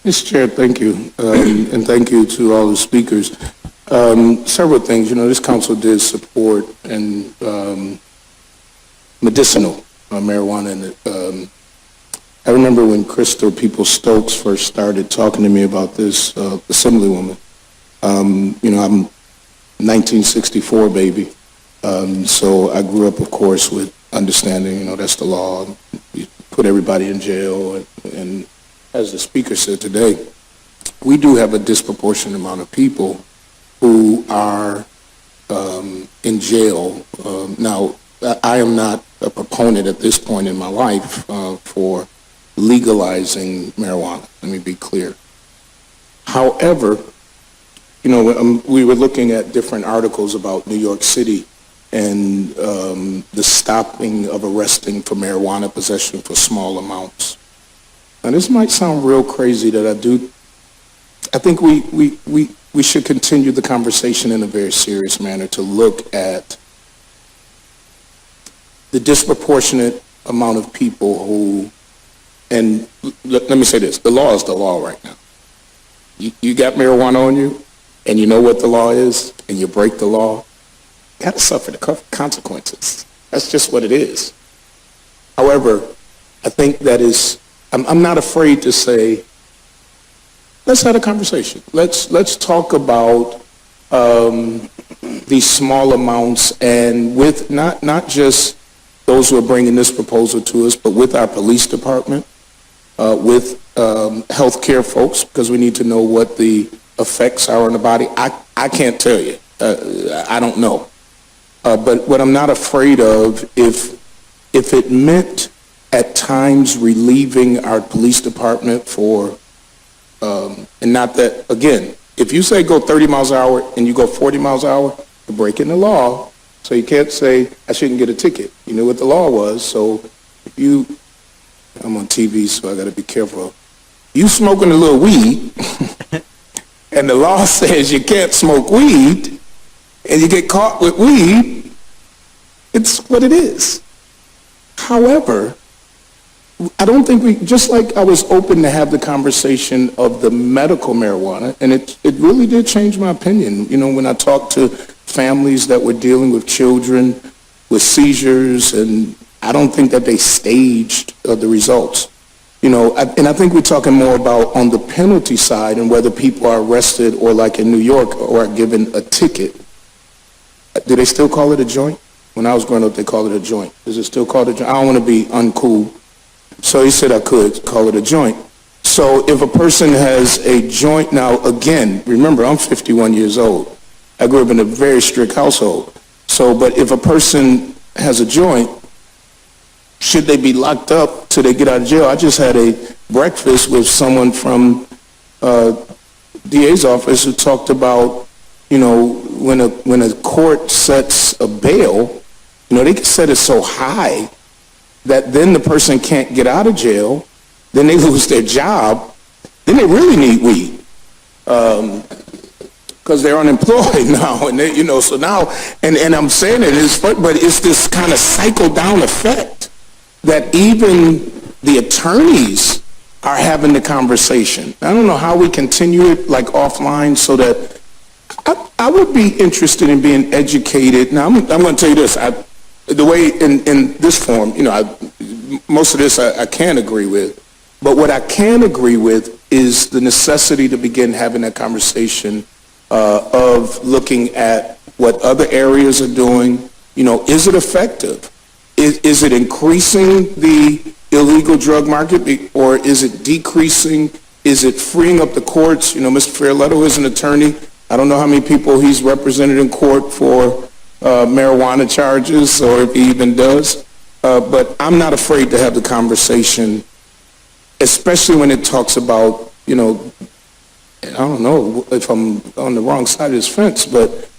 Mr. Chair, thank you, and thank you to all the speakers. Several things, this council did support and medicinal marijuana. And I remember when Crystal People-Stokes first started talking to me about this, Assemblywoman. I'm 1964 baby, so I grew up, of course, with understanding, that's the law. You put everybody in jail, and as the speaker said today, we do have a disproportionate amount of people who are in jail. Now, I am not a proponent at this point in my life for legalizing marijuana. Let me be clear. However, we were looking at different articles about New York City and the stopping of arresting for marijuana possession for small amounts. Now, this might sound real crazy that I think we should continue the conversation in a very serious manner to look at the disproportionate amount of people who, and let me say this, the law is the law right now. You got marijuana on you, and you know what the law is, and you break the law, you got to suffer the consequences. That's just what it is. However, I think that is, I'm not afraid to say, let's have a conversation. Let's talk about these small amounts, and with not just those who are bringing this proposal to us, but with our police department, with healthcare folks, because we need to know what the effects are on the body. I can't tell you. I don't know. But what I'm not afraid of, if it meant at times relieving our police department for, and not that, again, if you say go 30 miles an hour and you go 40 miles an hour, you're breaking the law. So you can't say, I shouldn't get a ticket. You knew what the law was. So if I'm on TV, so I got to be careful. You smoking a little weed, and the law says you can't smoke weed, and you get caught with weed, it's what it is. However, I don't think just like I was open to have the conversation of the medical marijuana, and it really did change my opinion. When I talked to families that were dealing with children with seizures, and I don't think that they staged the results. And I think we're talking more about on the penalty side and whether people are arrested or, like in New York, or are given a ticket. Do they still call it a joint? When I was growing up, they called it a joint. Is it still called a joint? I don't want to be uncool. So he said I could call it a joint. So if a person has a joint, now again, remember, I'm 51 years old. I grew up in a very strict household. But if a person has a joint, should they be locked up till they get out of jail? I just had a breakfast with someone from DA's office who talked about, when a court sets a bail, they can set it so high that then the person can't get out of jail, then they lose their job, then they really need weed. Because they're unemployed now, and so now, and I'm saying but it's this kind of cycle down effect that even the attorneys are having the conversation. I don't know how we continue it like offline so that I would be interested in being educated. Now I'm going to tell you this, the way in this form, most of this I can't agree with, but what I can agree with is the necessity to begin having that conversation of looking at what other areas are doing. Is it effective? Is it increasing the illegal drug market, or is it decreasing? Is it freeing up the courts? Mr. Fairletto is an attorney. I don't know how many people he's represented in court for marijuana charges, or if he even does. But I'm not afraid to have the conversation, especially when it talks about, I don't know if I'm on the wrong side of this fence, but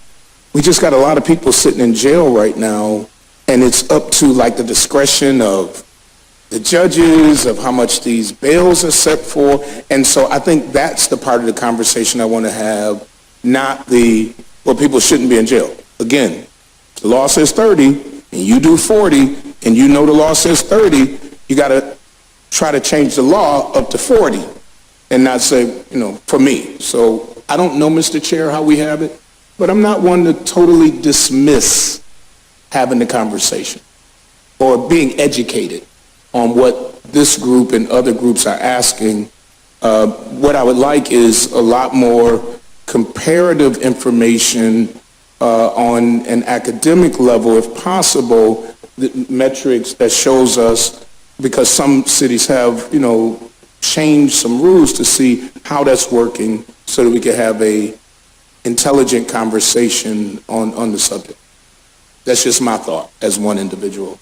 we just got a lot of people sitting in jail right now, and it's up to like the discretion of the judges of how much these bails are set for. And so I think that's the part of the conversation I want to have, not people shouldn't be in jail. Again, the law says 30, and you do 40, and the law says 30, you got to try to change the law up to 40. and not say, for me. So I don't know, Mr. Chair, how we have it, but I'm not one to totally dismiss having the conversation or being educated on what this group and other groups are asking. What I would like is a lot more comparative information on an academic level, if possible, the metrics that shows us, because some cities have, changed some rules to see how that's working so that we can have a intelligent conversation on the subject. That's just my thought as one individual.